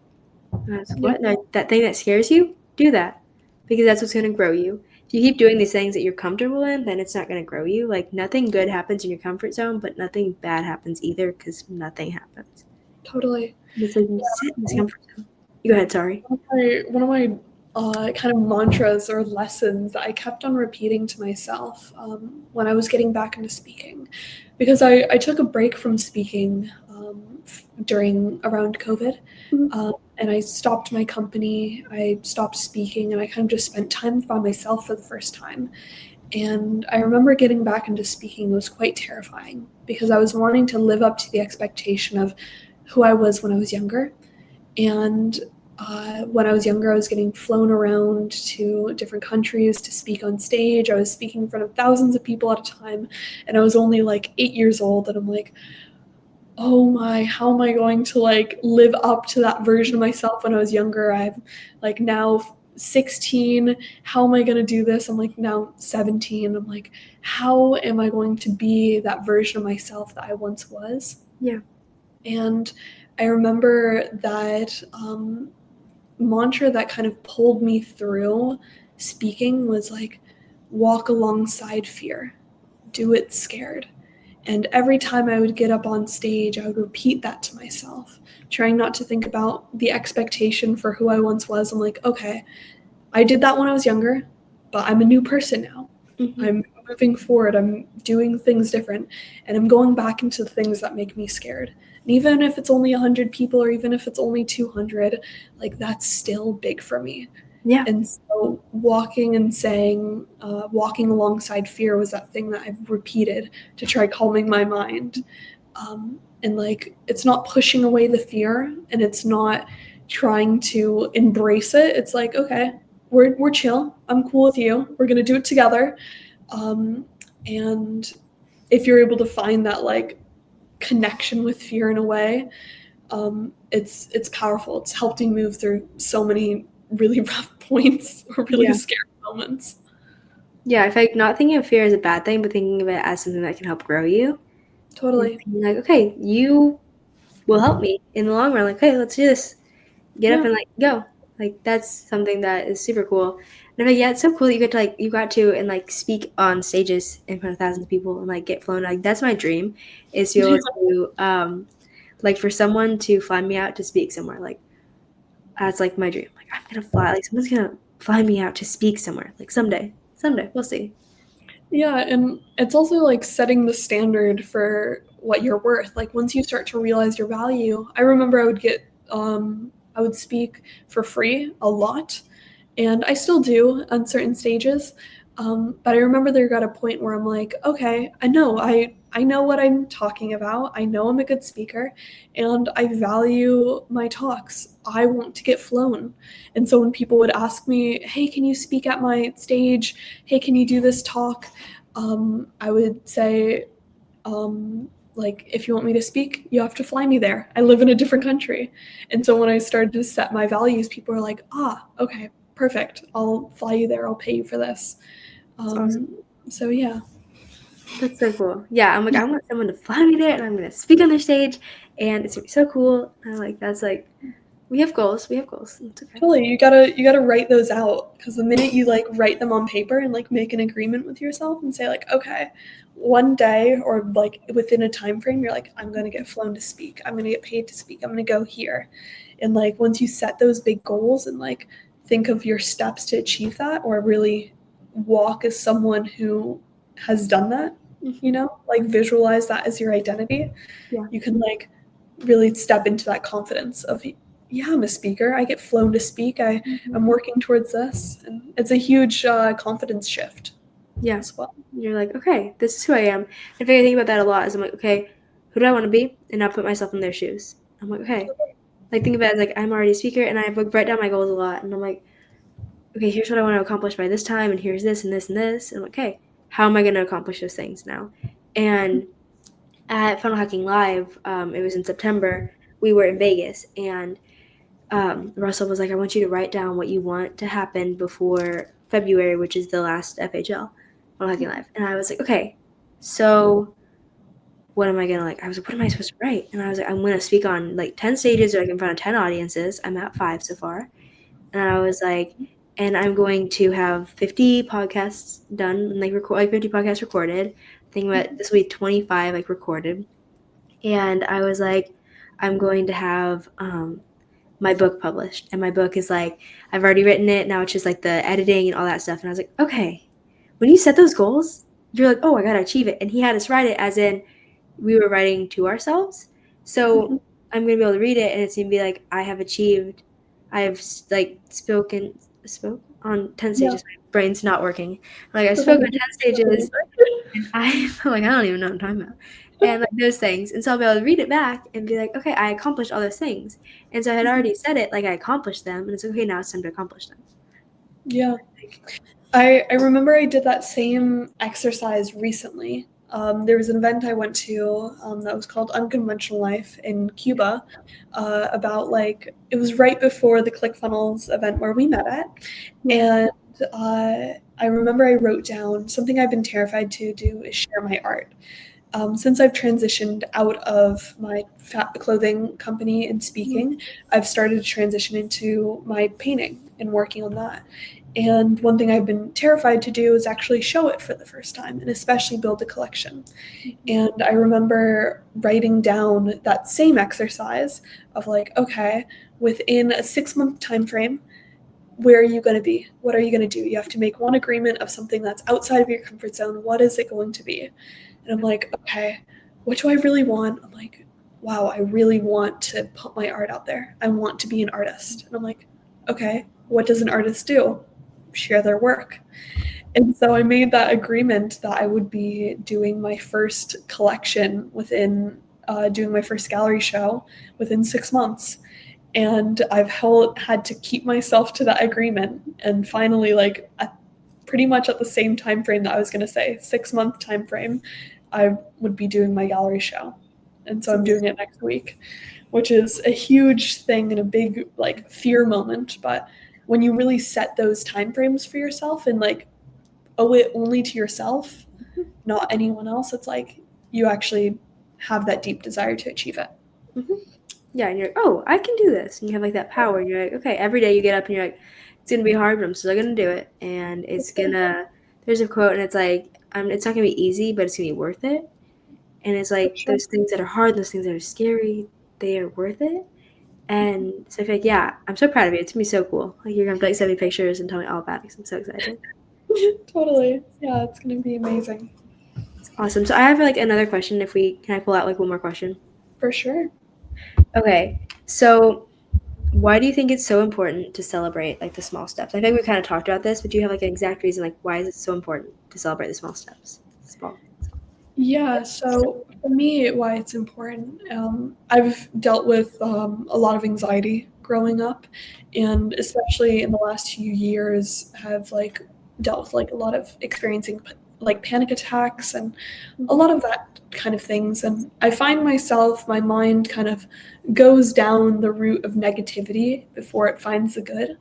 And I was like, Yeah, "What? That thing that scares you? Do that, because that's what's going to grow you. If you keep doing these things that you're comfortable in, then it's not going to grow you. Like nothing good happens in your comfort zone, but nothing bad happens either, because nothing happens. totally. It's like you sit in this comfort zone." Go ahead, sorry. One of my kind of mantras or lessons that I kept on repeating to myself when I was getting back into speaking, because I took a break from speaking during around COVID, Mhm. and I stopped my company. I stopped speaking, and I kind of just spent time by myself for the first time. And I remember getting back into speaking was quite terrifying because I was wanting to live up to the expectation of who I was when I was younger. And when I was younger, I was getting flown around to different countries to speak on stage. I was speaking in front of thousands of people at a time, and I was only like 8 years old. And I'm like, oh my, how am I going to like live up to that version of myself when I was younger? I'm like now 16. How am I going to do this? I'm like now 17. I'm like, how am I going to be that version of myself that I once was? Yeah. And I remember that mantra that kind of pulled me through speaking was like, walk alongside fear, do it scared. And every time I would get up on stage, I would repeat that to myself, trying not to think about the expectation for who I once was. I'm like, okay, I did that when I was younger, but I'm a new person now. Hmm. I'm moving forward. I'm doing things different, and I'm going back into the things that make me scared. And even if it's only 100 people, or even if it's only 200, like that's still big for me. Yeah. And so walking and saying, walking alongside fear was that thing that I've repeated to try calming my mind. And like, it's not pushing away the fear, and it's not trying to embrace it. It's like, okay, we're chill. I'm cool with you. We're going to do it together. Um, and if you're able to find that like connection with fear in a way, it's powerful. It's helped me move through so many really rough points or really Yeah. scary moments. Yeah. If like not thinking of fear as a bad thing, but thinking of it as something that can help grow you, and Totally. being like, okay, you will help me in the long run. Like, hey, let's do this. Get up Yeah. and like go. Like that's something that is super cool. And I'm like, yeah, it's so cool that you got to and like speak on stages in front of thousands of people and like get flown. Like that's my dream, is to be able to like for someone to fly me out to speak somewhere. Like that's like my dream. Like I'm gonna fly. Like someone's gonna fly me out to speak somewhere. Like someday, someday we'll see. Yeah, and it's also like setting the standard for what you're worth. Like once you start to realize your value, I remember I would speak for free a lot, and I still do on certain stages. But I remember there got a point where I'm like, okay, I know what I'm talking about. I know I'm a good speaker, and I value my talks. I want to get flown. And so when people would ask me, hey, can you speak at my stage? Hey, can you do this talk? I would say, like, if you want me to speak, you have to fly me there. I live in a different country. And so when I started to set my values, people were like, ah, okay, perfect. I'll fly you there. I'll pay you for this. It's awesome. So yeah, That's so cool. Yeah, I'm like I want someone to fly me there and I'm gonna speak on their stage and it's gonna be so cool. And I'm like that's like we have goals. We have goals. It's okay. totally. You gotta write those out, because the minute you like write them on paper and like make an agreement with yourself and say like, okay, one day or like within a time frame, you're like, I'm gonna get flown to speak. I'm gonna get paid to speak. I'm gonna go here. And like once you set those big goals and like think of your steps to achieve that, or really walk as someone who has done that, Mhm. like visualize that as your identity, Yeah. you can like really step into that confidence of, yeah, I'm a speaker. I get flown to speak. Mhm. I'm working towards this, and it's a huge confidence shift Yeah. as well. You're like, okay, this is who I am. In fact, I think about that a lot. Is I'm like, okay, who do I want to be, and now put myself in their shoes. I'm like, okay, like think about it as like I'm already a speaker, and I like write down my goals a lot, and I'm like, okay, here's what I want to accomplish by this time, and here's this and this and this, and I'm like, okay, how am I going to accomplish those things now? And at Funnel Hacking Live, it was in September. We were in Vegas, and Russell was like, I want you to write down what you want to happen before February, which is the last FHL, Funnel Hacking Live. And I was like, okay, so what am I gonna like? I was like, what am I supposed to write? And I was like, I'm gonna speak on like 10 stages or like in front of 10 audiences. I'm at 5 so far. And I was like, and I'm going to have 50 podcasts done, like record like 50 podcasts recorded. Think about this will be 25 like recorded. And I was like, I'm going to have my book published. And my book is like, I've already written it. Now it's just like the editing and all that stuff. And I was like, okay, when you set those goals, you're like, oh, I got to achieve it. And he had us write it as in we were writing to ourselves. So I'm going to be able to read it and it's going to be like, I have achieved, I have like spoke on 10 Yeah. stages. My brain's not working. Like I spoke on 10 stages and I like, I don't even know what I'm talking about. And like those things. And so I'll be able to read it back and be like, okay, I accomplished all those things. And so I had already said it, like I accomplished them. And it's okay, now it's time to accomplish them. Yeah. I remember I did that same exercise recently. There was an event I went to that was called Unconventional Life in Cuba about like, it was right before the ClickFunnels event where we met at. And I remember I wrote down something I've been terrified to do is share my art. Since I've transitioned out of my clothing company and speaking, I've started to transition into my painting and working on that. And one thing I've been terrified to do is actually show it for the first time and especially build a collection. And I remember writing down that same exercise of like, okay, within a 6-month time frame, where are you going to be? What are you going to do? You have to make one agreement of something that's outside of your comfort zone. What is it going to be? And I'm like, okay, what do I really want? I'm like, wow, I really want to put my art out there. I want to be an artist. And I'm like, okay, what does an artist do? Share their work. And so I made that agreement that I would be doing my first collection within, doing my first gallery show within 6 months. And I've had to keep myself to that agreement. And finally, like pretty much at the same time frame that I was going to say, 6-month time frame, I would be doing my gallery show. And so I'm doing it next week, which is a huge thing and a big like fear moment. But when you really set those time frames for yourself and like owe it only to yourself, not anyone else, it's like you actually have that deep desire to achieve it. Yeah, and you're like, oh, I can do this. And you have like that power. And you're like, okay, every day you get up and you're like, it's going to be hard, but I'm still going to do it. And it's going to, there's a quote and it's like, it's not going to be easy, but it's going to be worth it. And it's like those things that are hard, those things that are scary, they are worth it. And so I feel like, yeah, I'm so proud of you. It's going to be so cool. Like you're going to like send me pictures and tell me all about it because I'm so excited. Totally. Yeah, it's going to be amazing. It's awesome. So I have like another question. Can I pull out like one more question? For sure. Okay. So why do you think it's so important to celebrate like the small steps? I think we kind of talked about this, but do you have like an exact reason like why is it so important to celebrate the small steps? Yeah, so for me, why it's important, I've dealt with a lot of anxiety growing up, and especially in the last few years, have like dealt with like a lot of experiencing like panic attacks and a lot of that kind of things. And I find myself, my mind kind of goes down the route of negativity before it finds the good.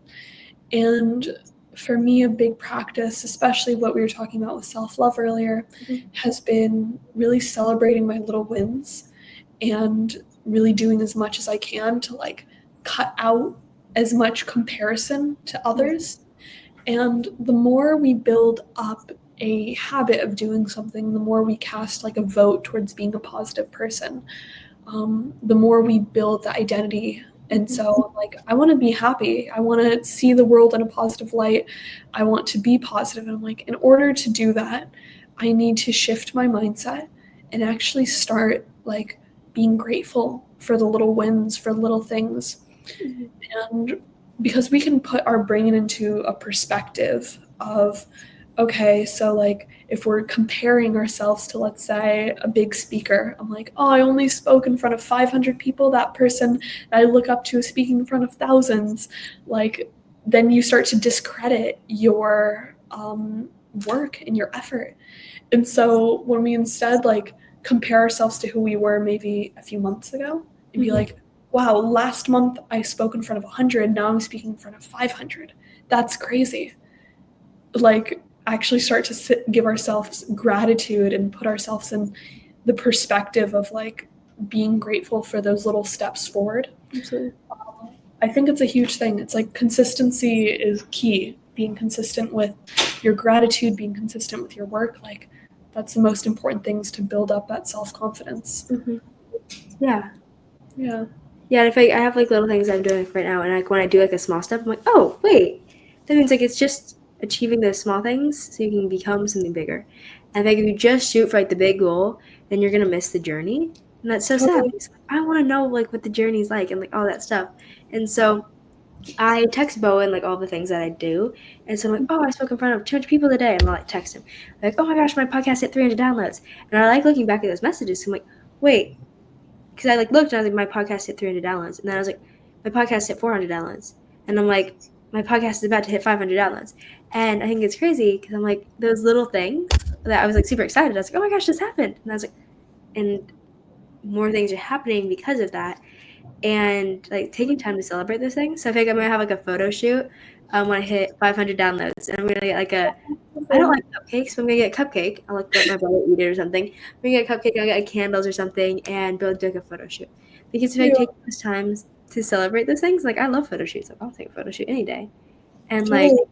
And for me, a big practice, especially what we were talking about with self-love earlier, has been really celebrating my little wins and really doing as much as I can to like cut out as much comparison to others. And the more we build up a habit of doing something, the more we cast like a vote towards being a positive person, the more we build the identity. And so I'm like, I want to be happy. I want to see the world in a positive light. I want to be positive. And I'm like, in order to do that, I need to shift my mindset and actually start like being grateful for the little wins, for little things. And because we can put our brain into a perspective of, okay, so like if we're comparing ourselves to, let's say, a big speaker, I'm like, oh, I only spoke in front of 500 people. That person that I look up to is speaking in front of thousands. Like, then you start to discredit your work and your effort. And so when we instead like compare ourselves to who we were maybe a few months ago and be like, wow, last month I spoke in front of 100, now I'm speaking in front of 500. That's crazy. Like, actually start to give ourselves gratitude and put ourselves in the perspective of like being grateful for those little steps forward. Absolutely. I think it's a huge thing. It's like consistency is key. Being consistent with your gratitude, being consistent with your work, like that's the most important things to build up that self-confidence. Yeah. Yeah. Yeah, and if I have like little things I'm doing right now, and like when I do like a small step, I'm like, oh wait, that means like it's just achieving those small things so you can become something bigger. And like if you just shoot for like the big goal, then you're gonna miss the journey, and that's so sad Totally. because like, I want to know like what the journey's like and like all that stuff. And so I text Bowen like all the things that I do, and so I'm like, oh, I spoke in front of 200 people today, and I'll like text him like, oh my gosh, my podcast hit 300 downloads, and I like looking back at those messages. So I'm like, wait, because I like looked and I was like, my podcast hit 300 downloads, and then I was like, my podcast hit 400 downloads, and I'm like, my podcast is about to hit 500 downloads, and I think it's crazy because I'm like those little things that I was like super excited. I was like, oh my gosh, this happened, and I was like, and more things are happening because of that, and like taking time to celebrate those things. So I think I'm gonna have like a photo shoot when I hit 500 downloads, and I'm gonna get like a. I don't like cupcakes, but I'm gonna get a cupcake. I'll like let my brother eat it or something. I'm gonna get a cupcake. I'll get like, candles or something, and be able to do like a photo shoot. Because if I Yeah, take those times to celebrate those things, like I love photo shoots. Like I'll take a photo shoot any day, and like totally.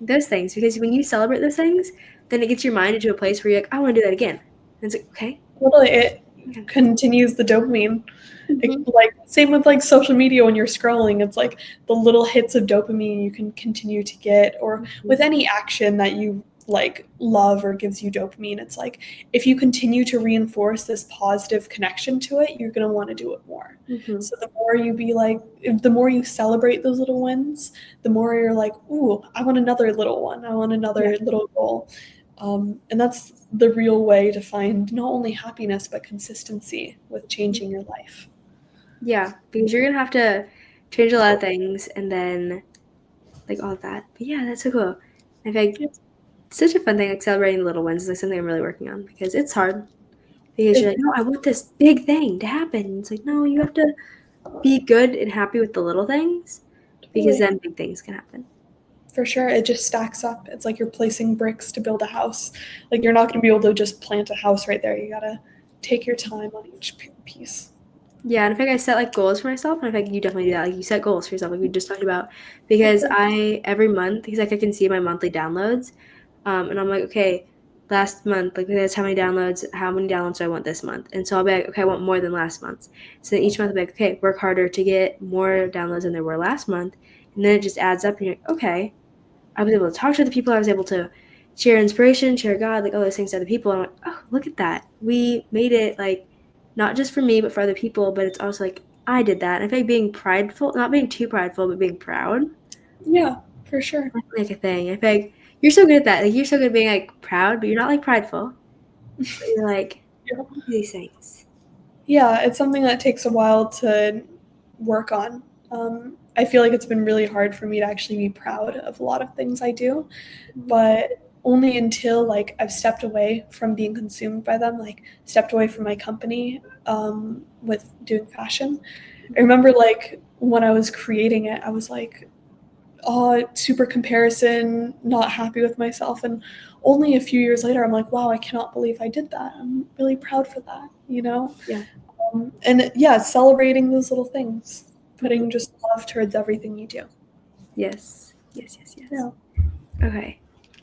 those things. Because when you celebrate those things, then it gets your mind into a place where you're like, I want to do that again. And it's like, okay, Totally. It okay. continues the dopamine. It, Mm-hmm. like same with like social media when you're scrolling, it's like the little hits of dopamine you can continue to get, or with any action that you like love or gives you dopamine, it's like if you continue to reinforce this positive connection to it, you're going to want to do it more. Mm-hmm. So the more you be like, the more you celebrate those little wins, the more you're like, ooh, I want another little one, I want Yeah. another little goal. And that's the real way to find not only happiness but consistency with changing your life. Yeah, because you're gonna have to change a lot of things and then like all of that. But yeah, that's so cool. I think Yeah, it's such a fun thing, like celebrating the little wins is like something I'm really working on because it's hard. Because you're it, like, no, I want this big thing to happen. It's like, no, you have to be good and happy with the little things because totally. then big things can happen. For sure, it just stacks up. It's like you're placing bricks to build a house. Like you're not going to be able to just plant a house right there. You gotta take your time on each piece. Yeah, and I think I set like goals for myself, and I think you definitely do that. Like you set goals for yourself, like we just talked about. Because Totally. I every month, because like I can see my monthly downloads, and I'm like, okay, last month, like that's how many downloads. How many downloads do I want this month? And so I'll be like, okay, I want more than last month. So then each month I'll be like, okay, work harder to get more downloads than there were last month, and then it just adds up, and you're like, okay, I was able to talk to the people. I was able to share inspiration, share God, like all those things to other people. And I'm like, oh, look at that. We made it like not just for me, but for other people. But it's also like I did that. And I think being prideful, not being too prideful, but being proud, Yeah, for sure. definitely like a thing. I think you're so good at that. Like you're so good at being like proud, but you're not like prideful. But you're like Yeah. these things. Yeah, it's something that takes a while to work on. I feel like it's been really hard for me to actually be proud of a lot of things I do, but only until like I've stepped away from being consumed by them, like stepped away from my company with doing fashion. I remember like when I was creating it, I was like, oh, super comparison, not happy with myself. And only a few years later, I'm like, wow, I cannot believe I did that. I'm really proud for that, you know? Yeah. And yeah, celebrating those little things, Mhm. putting just love towards everything you do. Yes. Yes. Yes. Yes. Yeah. Okay.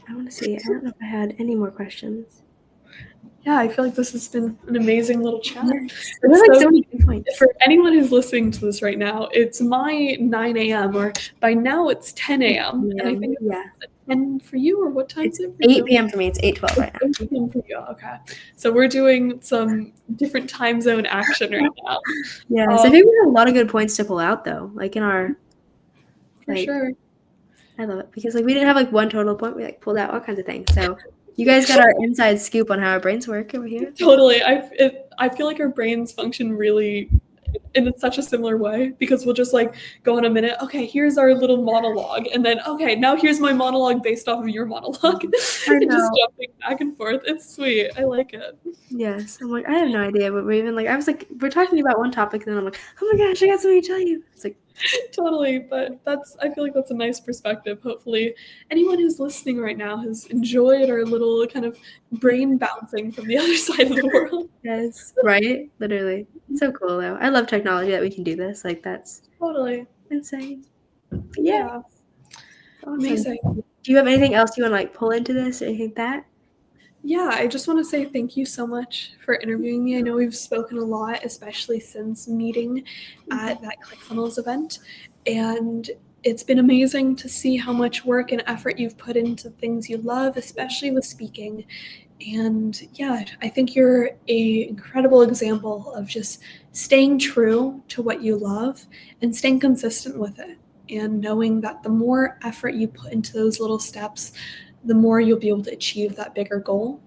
I want to see. I don't know if I had any more questions. Yeah, I feel like this has been an amazing little chat. Yes. There were It's like so so many good points. for anyone who's listening to this right now, it's my 9 a.m. or by now it's 10 a.m. And I think it's Yeah. 10 for you, or what time It's is it for 8 you? p.m. for me. It's 8:12 It's right 8 p.m. for you. Okay. So we're doing some different time zone action right now. now. Yes, I Um, think we have a lot of good points to pull out though. Like in our for like, sure. I love it because like we didn't have like one total point. We like pulled out all kinds of things. So you guys got our inside scoop on how our brains work over here. Totally. I feel like our brains function really in such a similar way because we'll just like go in a minute. Okay, here's our little monologue, and then okay, now here's my monologue based off of your monologue, I and just know. jumping back and forth. It's sweet. I like it. Yes, I'm like I have no idea, but we're even like I was like we're talking about one topic, and then I'm like, oh my gosh, I got something to tell you. It's like Totally, but that's I feel like that's a nice perspective. Hopefully, anyone who's listening right now has enjoyed our little kind of brain bouncing from the other side of the world. yes, right, literally. It's so cool though. I love technology that we can do this. Like that's Totally. insane. But yeah, Yeah. awesome. Amazing. Do you have anything else you want to like pull into this or anything like that? Yeah, I just want to say thank you so much for interviewing me. I know we've spoken a lot, especially since meeting Mhm. at that ClickFunnels event. And it's been amazing to see how much work and effort you've put into things you love, especially with speaking. And yeah, I think you're a incredible example of just staying true to what you love and staying consistent with it. And knowing that the more effort you put into those little steps, the more you'll be able to achieve that bigger goal.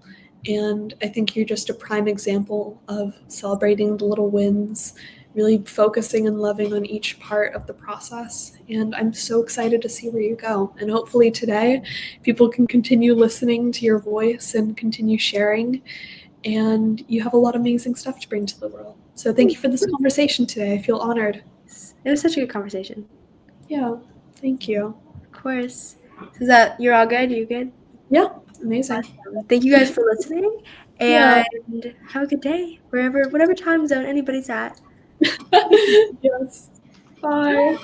And I think you're just a prime example of celebrating the little wins, really focusing and loving on each part of the process. And I'm so excited to see where you go. And hopefully today, people can continue listening to your voice and continue sharing. And you have a lot of amazing stuff to bring to the world. So thank you for this conversation today. I feel honored. It was such a good conversation. Yeah, thank you. Of course. So is that you're all good? You good? Yeah, amazing. Awesome. Thank you guys for listening, Yeah. and have a good day wherever, whatever time zone anybody's at. Yes. Bye.